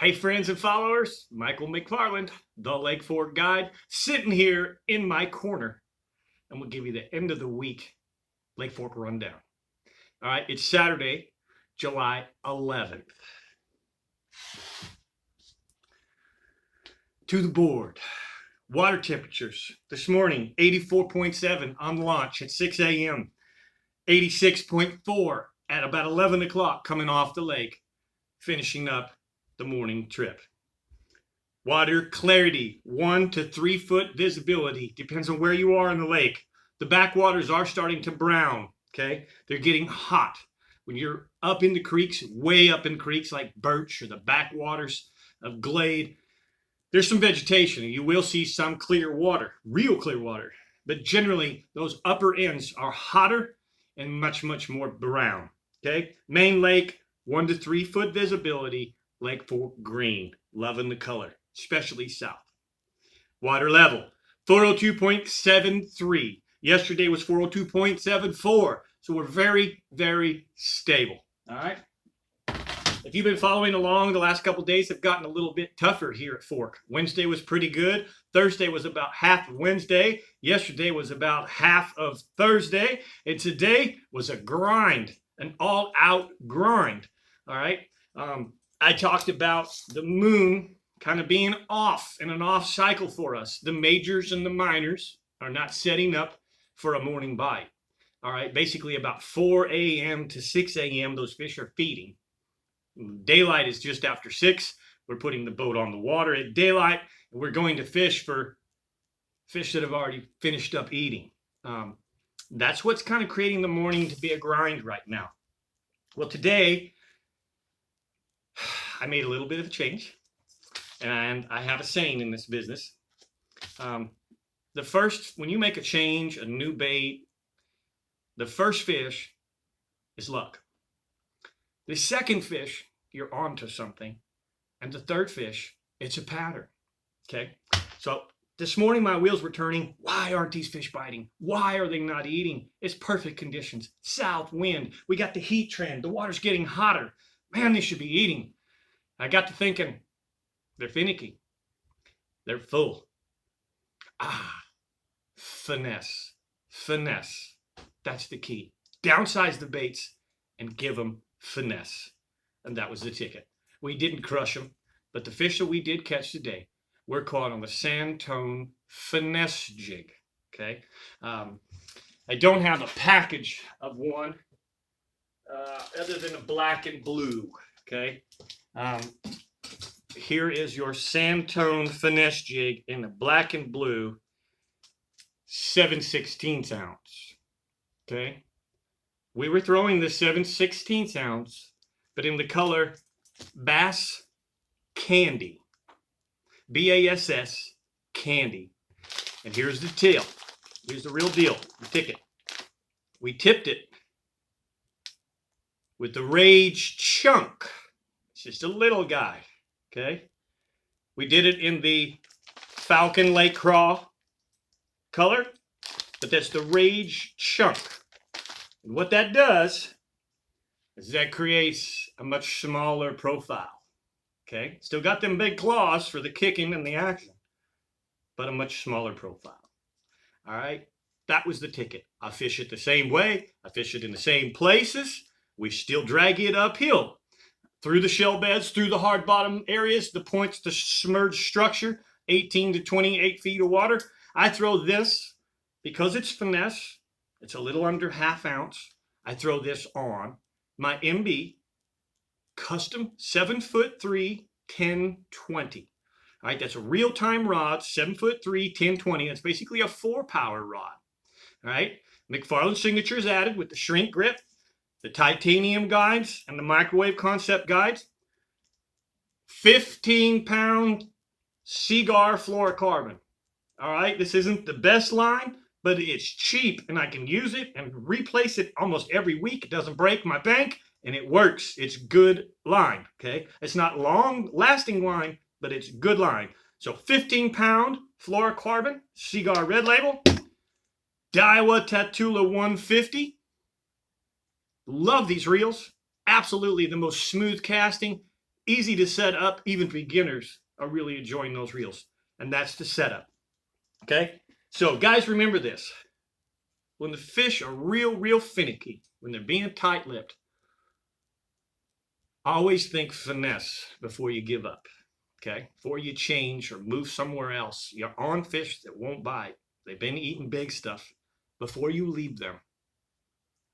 Hey friends and followers, Michael McFarland, the Lake Fork Guide, sitting here in my corner, and we'll give you the end of the week Lake Fork rundown. All right, it's Saturday, July 11th. To the board. Water temperatures this morning, 84.7 on launch at 6 a.m., 86.4 at about 11 o'clock coming off the lake, finishing up the morning trip. Water clarity, 1 to 3 foot visibility, depends on where you are in the lake. The backwaters are starting to brown, okay? They're getting hot. When you're up in the creeks, way up in creeks like Birch or the backwaters of Glade, there's some vegetation and you will see some clear water, real clear water. But generally, those upper ends are hotter and much, much more brown, okay? Main lake, 1 to 3 foot visibility, Lake Fork green, loving the color, especially south. Water level, 402.73. Yesterday was 402.74. So we're very, very stable. All right. If you've been following along, the last couple days have gotten a little bit tougher here at Fork. Wednesday was pretty good. Thursday was about half of Wednesday. Yesterday was about half of Thursday. And today was a grind, an all-out grind. All right. I talked about the moon kind of being off in an off cycle for us. The majors and the minors are not setting up for a morning bite. All right. Basically about 4 a.m. to 6 a.m. those fish are feeding. Daylight is just after 6. We're putting the boat on the water at daylight, and we're going to fish for fish that have already finished up eating. That's what's kind of creating the morning to be a grind right now. Well, today I made a little bit of a change, and I have a saying in this business. When you make a change, a new bait, the first fish is luck. The second fish, you're onto something. And the third fish, it's a pattern. Okay? So this morning my wheels were turning. Why aren't these fish biting? Why are they not eating? It's perfect conditions. South wind. We got the heat trend. The water's getting hotter. Man, they should be eating. I got to thinking, they're finicky. They're full. Finesse. Finesse. That's the key. Downsize the baits and give them finesse. And that was the ticket. We didn't crush them, but the fish that we did catch today were caught on the sand tone finesse jig. Okay. I don't have a package of one other than a black and blue. Okay. Here is your sand tone finesse jig in the black and blue 7/16 ounce. Okay. We were throwing the 7/16 ounce, but in the color Bass Candy. BASS Candy. And here's the deal. Here's the real deal. The ticket. We tipped it with the Rage Chunk. It's just a little guy. Okay. We did it in the Falcon Lake Craw color, but that's the Rage Chunk. And what that does is that creates a much smaller profile. Okay? Still got them big claws for the kicking and the action, but a much smaller profile. All right? That was the ticket. I fish it the same way. I fish it in the same places. We still drag it uphill through the shell beds, through the hard bottom areas, the points, the submerged structure, 18 to 28 feet of water. I throw this because it's finesse. It's a little under ½ ounce. I throw this on my MB custom 7'3", 1020. All right, that's a real-time rod, 7'3", 1020. That's basically a 4-power rod. All right, McFarland signature is added with the shrink grip, the titanium guides, and the microwave concept guides. 15-pound Cigar fluorocarbon. All right, this isn't the best line, but it's cheap, and I can use it and replace it almost every week. It doesn't break my bank, and it works. It's good line, okay? It's not long-lasting line, but it's good line. So 15-pound fluorocarbon, Cigar Red Label, Daiwa Tatula 150. Love these reels. Absolutely the most smooth casting. easy to set up. Even beginners are really enjoying those reels. And that's the setup. Okay? So guys, remember this. When the fish are real finicky, when they're being tight-lipped, always think finesse before you give up. Okay? Before you change or move somewhere else. You're on fish that won't bite. They've been eating big stuff. Before you leave them,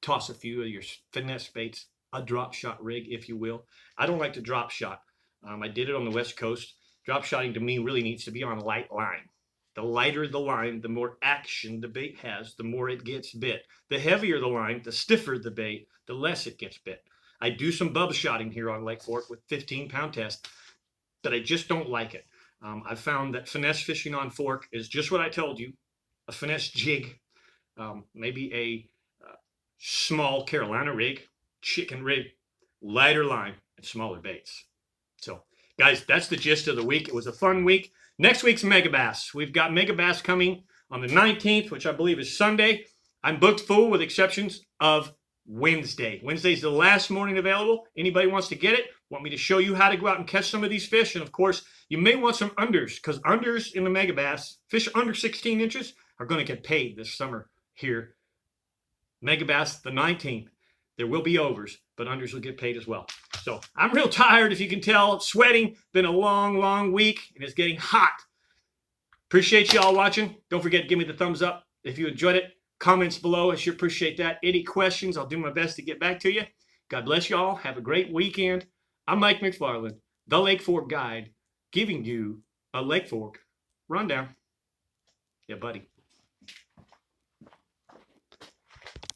toss a few of your finesse baits, a drop shot rig, if you will. I don't like to drop shot. I did it on the West Coast. Drop shotting to me really needs to be on light line. The lighter the line, the more action the bait has, the more it gets bit. The heavier the line, the stiffer the bait, the less it gets bit. I do some bub shotting here on Lake Fork with 15-pound test, but I just don't like it. I've found that finesse fishing on fork is just what I told you, a finesse jig, maybe a small Carolina rig, chicken rig, lighter line, and smaller baits. So, guys, that's the gist of the week. It was a fun week. Next week's Megabass. We've got Megabass coming on the 19th, which I believe is Sunday. I'm booked full with exceptions of Wednesday. Wednesday's the last morning available. Anybody wants to get it, want me to show you how to go out and catch some of these fish. And, of course, you may want some unders, because unders in the Megabass, fish under 16 inches, are going to get paid this summer here. Megabass the 19th. There will be overs, but unders will get paid as well. So I'm real tired, if you can tell. Sweating. Been a long week, and it's getting hot. Appreciate you all watching. Don't forget to give me the thumbs up if you enjoyed it. Comments below. I sure appreciate that. Any questions, I'll do my best to get back to you. God bless you all. Have a great weekend. I'm Mike McFarland, the Lake Fork Guide, giving you a Lake Fork rundown. Yeah, buddy.